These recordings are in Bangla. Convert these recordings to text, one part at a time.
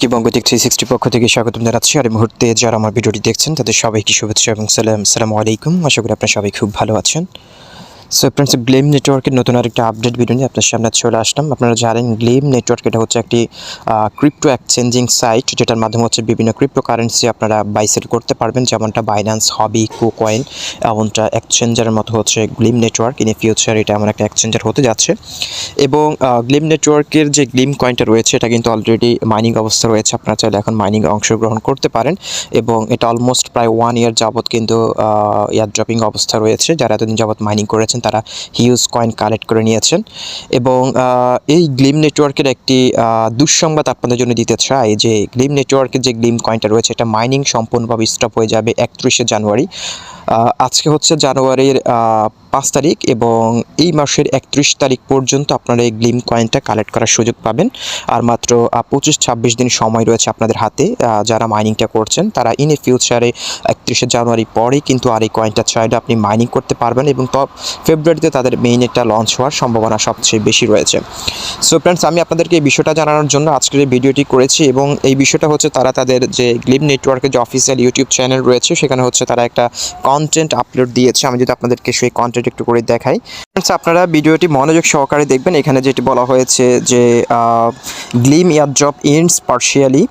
সবাইকে বঙ্গটেক 360 পক্ষ থেকে স্বাগতম জানাচ্ছি। আর এই মুহূর্তে যারা আমার ভিডিওটি দেখছেন তাদের সবাইকে শুভেচ্ছা এবং আসসালামু আলাইকুম। আশা করি আপনারা সবাই খুব ভালো আছেন। সো ফ্রেন্ডস, গ্লিম নেটওয়ার্কের নতুন আরেকটা আপডেট ভিডিও নিয়ে আপনার সামনে চলে আসলাম। আপনারা জানেন গ্লিম নেটওয়ার্ক এটা হচ্ছে একটি ক্রিপ্টো এক্সচেঞ্জিং সাইট, যেটার মাধ্যমে হচ্ছে বিভিন্ন ক্রিপ্টো কারেন্সি আপনারা বাই সেল করতে পারবেন, যেমনটা বাইন্যান্স, হবি, কুকয়েন, এমনটা এক্সচেঞ্জারের মতো হচ্ছে গ্লিম নেটওয়ার্ক। ইন ফিউচার এটা এমন একটা এক্সচেঞ্জার হতে যাচ্ছে। এবং গ্লিম নেটওয়ার্কের যে গ্লিম কয়েনটা রয়েছে এটা কিন্তু অলরেডি মাইনিং অবস্থা রয়েছে। আপনারা চাইলে এখন মাইনিংয়ে অংশগ্রহণ করতে পারেন এবং এটা অলমোস্ট প্রায় 1 ইয়ার যাবৎ কিন্তু এয়ার ড্রপিং অবস্থা রয়েছে। যারা এতদিন যাবৎ মাইনিং করেছেন তারা হিউজ কয়েন কালেক্ট করে নিয়েছেন। এবং এই গ্লিম নেটওয়ার্কের একটি দুঃসংবাদ আপনাদের জন্য দিতে চাই যে গ্লিম নেটওয়ার্কের যে গ্লিম কয়েনটা রয়েছে এটা মাইনিং সম্পূর্ণভাবে স্টপ হয়ে যাবে 31শে জানুয়ারি। আজকে হচ্ছে জানুয়ারির 5 তারিখ এবং এই মাসের 31 তারিখ পর্যন্ত আপনারা এই গ্লিম কয়েনটা কালেক্ট করার সুযোগ পাবেন। আর মাত্র 25-26 দিন সময় রয়েছে আপনাদের হাতে। যারা মাইনিংটা করছেন তারা ইন ফিউচারে 31শে জানুয়ারি পরেই কিন্তু আর এই কয়েনটা চাইলে আপনি মাইনিং করতে পারবেন এবং ফেব্রুয়ারিতে তাদের মেইনটা লঞ্চ হওয়ার সম্ভাবনা সবচেয়ে বেশি রয়েছে। সো ফ্রেন্ডস, আমি আপনাদেরকে এই বিষয়টা জানানোর জন্য আজকের এই ভিডিওটি করেছি এবং এই বিষয়টা হচ্ছে তারা তাদের যে গ্লিম নেটওয়ার্কের যে অফিসিয়াল ইউটিউব চ্যানেল রয়েছে সেখানে হচ্ছে তারা একটা কন্টেন্ট আপলোড দিয়েছে। আমি যদি আপনাদেরকে সেই কন্টেন্ট একটু করে দেখাই, আপনারা ভিডিওটি মনোযোগ সহকারে দেখবেন। এখানে যেটি বলা হয়েছে যে গ্লিম এয়ারড্রপ এন্ডস পার্শিয়ালি,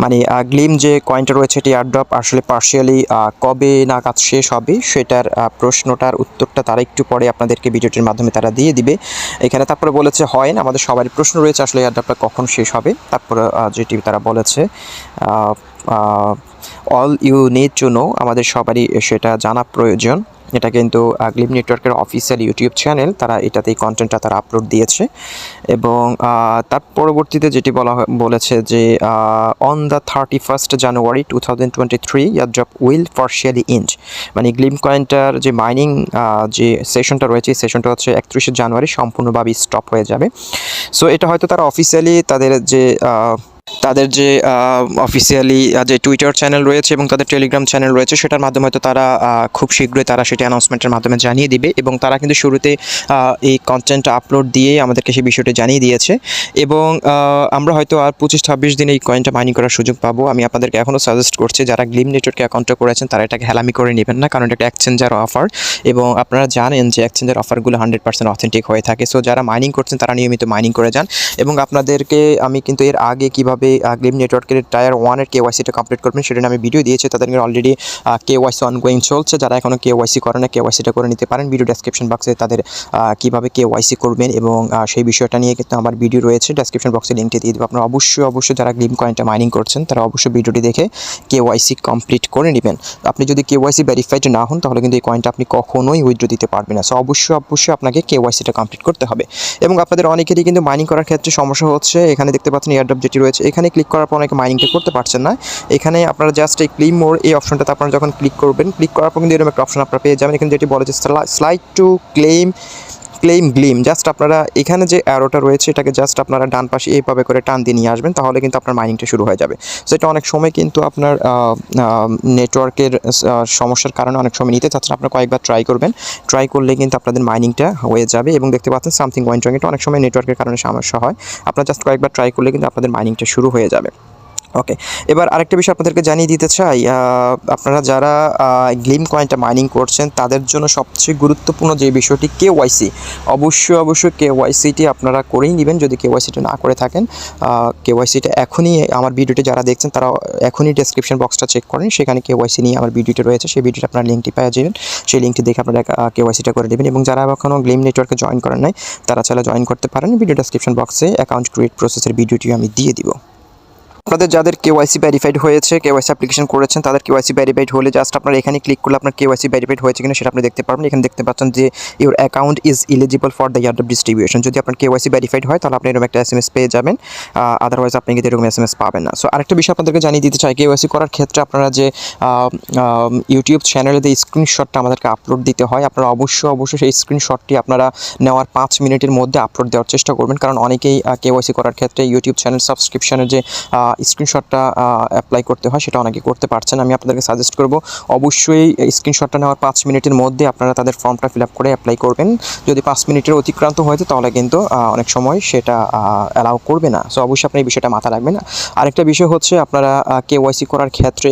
মানে গ্লিম যে কয়েনটা রয়েছে এটি এয়ারড্রপ আসলে পার্শিয়ালি কবে নাগাদ শেষ হবে সেটার প্রশ্নটার উত্তরটা তারা একটু পরে আপনাদেরকে ভিডিওটির মাধ্যমে তারা দিয়ে দিবে। এখানে তারপরে বলেছে হয় না, আমাদের সবারই প্রশ্ন রয়েছে আসলে এয়ারড্রপটা কখন শেষ হবে। তারপরে যেটি তারা বলেছে all you need to know, আমাদের সবারই সেটা জানা প্রয়োজন। এটা কিন্তু গ্লিম নেটওয়ার্কের অফিসিয়াল ইউটিউব চ্যানেল, তারা এটাতেই কন্টেন্টটা তারা আপলোড দিয়েছে। এবং তার পরবর্তীতে যেটি বলেছে যে on the 31st January 2023 airdrop will partially end, মানে গ্লিম কয়েনটার যে মাইনিং যে সেশনটা রয়েছে এই সেশনটা হচ্ছে 31শে জানুয়ারি সম্পূর্ণভাবে স্টপ হয়ে যাবে। সো এটা হয়তো তারা অফিসিয়ালি তাদের যে অফিসিয়ালি যে টুইটার চ্যানেল রয়েছে এবং তাদের টেলিগ্রাম চ্যানেল রয়েছে সেটার মাধ্যমে হয়তো তারা খুব শীঘ্রই তারা সেটি অ্যানাউন্সমেন্টের মাধ্যমে জানিয়ে দিবে। এবং তারা কিন্তু শুরুতে এই কন্টেন্ট আপলোড দিয়ে আমাদেরকে সেই বিষয়টি জানিয়ে দিয়েছে। এবং আমরা হয়তো আর 25-26 দিন এই কয়েনটা মাইনিং করার সুযোগ পাবো। আমি আপনাদেরকে এখনও সাজেস্ট করছি যারা গ্লিম নেটওয়ার্কে অ্যাকাউন্টটা করেছেন তারা এটাকে হেলামি করে নেবেন না, কারণ এটা একটা এক্সচেঞ্জার অফার এবং আপনারা জানেন যে এক্সচেঞ্জার অফারগুলো 100% অথেন্টিক হয়ে থাকে। সো যারা মাইনিং করছেন তারা নিয়মিত মাইনিং করে যান। এবং আপনাদেরকে আমি কিন্তু এর আগে কীভাবে গ্লিম নেটওয়ার্কের টায়ার 1-এর কেওয়াইসিটা কমপ্লিট করবেন সেটা আমি ভিডিও দিয়েছি। তাদেরকে অলরেডি কেওয়াইসি অনগোয়িং চলছে। যারা এখনও কেওয়াইসি করে না কেওয়াইসিটা করে নিতে পারেন। ভিডিও ডেসক্রিপশন বক্সে তাদের কীভাবে কেওয়াইসি করবেন এবং সেই বিষয়টা নিয়ে কিন্তু আমার ভিডিও রয়েছে, ডেসক্রিপশন বক্সে লিঙ্কটি দিয়ে দেবো। আপনারা অবশ্যই যারা গ্লিম কয়েনটা মাইনিং করছেন তারা অবশ্যই ভিডিওটি দেখে কেওয়াইসি কমপ্লিট করে নেবেন। আপনি যদি কেওয়াইসি ভেরিফাইড না হন তাহলে কিন্তু এই কয়েনটা আপনি কখনোই উইথড্র দিতে পারবেন না। সো অবশ্যই আপনাকে কেওয়াইসিটা কমপ্লিট করতে হবে। এবং আপনাদের অনেকেরই কিন্তু মাইনিং করার ক্ষেত্রে সমস্যা হচ্ছে। এখানে দেখতে পাচ্ছেন এয়ারড্রপ যেটি রয়েছে, এখানে ক্লিক করার পর অনেকে মাইনিংটা করতে পারছেন না। এখানে আপনারা জাস্ট এই ক্লেম মোর এই অপশনটাতে আপনারা যখন ক্লিক করবেন, ক্লিক করার পর কিন্তু এরকম একটা অপশন আপনারা পেয়ে যাবেন। এখানে যেটি বলে যে slide to claim Glim, just আপনারা এখানে যে অ্যারোটা রয়েছে এটাকে জাস্ট আপনারা ডান পাশে এইভাবে করে টান দিয়ে নিয়ে আসবেন, তাহলে কিন্তু আপনার মাইনিংটা শুরু হয়ে যাবে। সো এটা অনেক সময় কিন্তু আপনার নেটওয়ার্কের সমস্যার কারণে অনেক সময় নিতে চাচ্ছেন, আপনারা কয়েকবার ট্রাই করবেন। ট্রাই করলে কিন্তু আপনাদের মাইনিংটা হয়ে যাবে। এবং দেখতে পাচ্ছেন সামথিং ওয়েন্ট রং, এটা অনেক সময় নেটওয়ার্কের কারণে সমস্যা হয়। আপনারা জাস্ট কয়েকবার ট্রাই করলে কিন্তু আপনাদের মাইনিংটা শুরু হয়ে যাবে। ওকে, এবার আরেকটা বিষয় আপনাদেরকে জানিয়ে দিতে চাই, আপনারা যারা গ্লিম কয়েনটা মাইনিং করছেন তাদের জন্য সবচেয়ে গুরুত্বপূর্ণ যে বিষয়টি কেওয়াইসি। অবশ্যই কেওয়াইসিটি আপনারা করেই নেবেন। যদি কেওয়াইসিটা না করে থাকেন, কেওয়াইসিটা এখনই আমার ভিডিওটি যারা দেখছেন তারা এখনই ডেসক্রিপশন বক্সটা চেক করেন, সেখানে কেওয়াইসি নিয়ে আমার ভিডিওটি রয়েছে। সেই ভিডিওটা আপনার লিঙ্কটি পেয়ে যাবেন, সেই লিঙ্কটি দেখে আপনারা কেওয়াইসিটা করে নেবেন। এবং যারা এখনও গ্লিম নেটওয়ার্কে জয়েন করেন নাই তারা চাইলে জয়েন করতে পারেন। ভিডিও ডেসক্রিপশন বক্সে অ্যাকাউন্ট ক্রিয়েট প্রসেসের ভিডিওটিও আমি দিয়ে দিব। আপনাদের যাদের কেওয়াইসি ভেরিফাইড হয়েছে, কেওয়াইসি অ্যাপ্লিকেশন করেছেন, তাদের কেওয়াইসি ভেরিফাইড হলে জাস্ট আপনারা এখানে ক্লিক করলে আপনার কেওয়াইসি ভেরিফাইড হয়েছে কিনা সেটা আপনি দেখতে পারবেন। এখানে দেখতে পাচ্ছেন যে your account is eligible for the airdrop distribution. যদি আপনার কেওয়াইসি ভেরিফাইড হয় তাহলে আপনি এরকম একটা SMS পেয়ে যাবেন, আদারওয়াইজ আপনি কিন্তু এরকম SMS পাবেন না। সো আরেকটা বিষয় আপনাদেরকে জানিয়ে দিতে চাই, কেওয়াইসি করার ক্ষেত্রে আপনারা যে ইউটিউব চ্যানেলে যে স্ক্রিনশটটা আমাদেরকে আপলোড দিতে হয়, আপনারা অবশ্যই সেই স্ক্রিনশটটি আপনারা নেওয়ার 5 মিনিটের মধ্যে আপলোড দেওয়ার চেষ্টা করবেন। কারণ অনেকেই কেওয়াইসি করার ক্ষেত্রে ইউটিউব চ্যানেল সাবস্ক্রিপশনের যে স্ক্রিনশটটা অ্যাপ্লাই করতে হয় সেটা অনেকে করতে পারছেন। আমি আপনাদেরকে সাজেস্ট করব অবশ্যই স্ক্রিনশটটা নেওয়ার 5 মিনিটের মধ্যে আপনারা তাদের ফর্মটা ফিল আপ করে অ্যাপ্লাই করবেন। যদি 5 মিনিটের অতিক্রান্ত হয়েছে তাহলে কিন্তু অনেক সময় সেটা অ্যালাউ করবে না। সো অবশ্যই আপনি এই বিষয়টা মাথায় রাখবেন। আরেকটা বিষয় হচ্ছে আপনারা কেওয়াইসি করার ক্ষেত্রে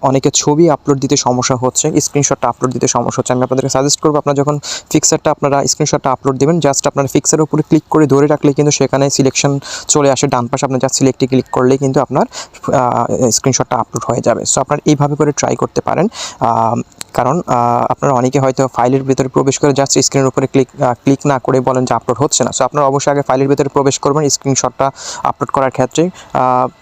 অনেকে ছবি আপলোড দিতে সমস্যা হচ্ছে, স্ক্রিনশটটা আপলোড দিতে সমস্যা হচ্ছে। আমি আপনাদেরকে সাজেস্ট করবো আপনারা যখন ফিক্সারটা আপনারা স্ক্রিনশটটা আপলোড দেবেন, জাস্ট আপনারা ফিক্সারের উপরে ক্লিক করে ধরে রাখলে কিন্তু সেখানে সিলেকশন চলে আসে ডান পাশে, আপনি জাস্ট সিলেক্টে ক্লিক করলেই কিন্তু আপনার স্ক্রিনশটটা আপলোড হয়ে যাবে। সো আপনারা এইভাবে করে ট্রাই করতে পারেন, কারণ আপনারা অনেকে হয়তো ফাইলের ভিতরে প্রবেশ করে জাস্ট স্ক্রিনের উপরে ক্লিক না করে বলেন যে আপলোড হচ্ছে না। সো আপনারা অবশ্যই আগে ফাইলের ভিতরে প্রবেশ করবেন স্ক্রিনশটটা আপলোড করার ক্ষেত্রে।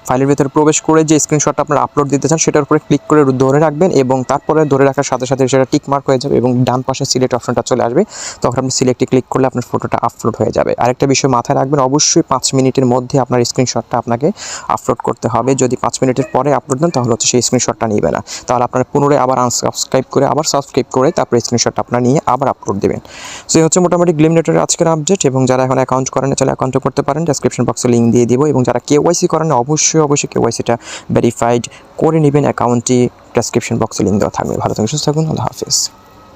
ফাইলের ভিতরে প্রবেশ করে যে স্ক্রিনশটটা আপনারা আপলোড দিতে চান সেটার উপরে ক্লিক করে ধরে রাখবেন, এবং তারপরে ধরে রাখার সাথে সাথে সেটা টিক মার্ক হয়ে যাবে এবং ডান পাশে সিলেক্ট অপশনটা চলে আসবে। তখন আপনি সিলেক্টে ক্লিক করলে আপনার ফটোটা আপলোড হয়ে যাবে। আরেকটা বিষয় মাথায় রাখবেন, অবশ্যই 5 মিনিটের মধ্যে আপনার স্ক্রিনশটটা আপনাকে আপলোড করতে হবে। যদি 5 মিনিটের পরে আপলোড দেন তাহলে হচ্ছে সেই স্ক্রিনশটটা নিবে না, তাহলে আপনারা পুনরায় আবার আনসাবস্ক্রাইব করে আবার সাবস্ক্রাইব করে তারপরে স্ক্রিনশটটা আপনারা নিয়ে আবার আপলোড দেবেন। সো এই হচ্ছে মোটামুটি গ্লিম নেটওয়ার্কের আজকের আপডেট। এবং যারা এখন অ্যাকাউন্ট করেন চাইলে অ্যাকাউন্টও করতে পারেন, ডেসক্রিপশন বক্সে লিঙ্ক দিয়ে দিব। এবং যারা কেওয়াইসি করেন অবশ্যই কেওয়াইসিটা ভেরিফাইড করে নেবেন, অ্যাকাউন্টটি ডেসক্রিপশন বক্সে লিঙ্ক দেওয়া থাকবে। ভালো থাকুন, সুস্থ থাকুন, আল্লাহ হাফেজ।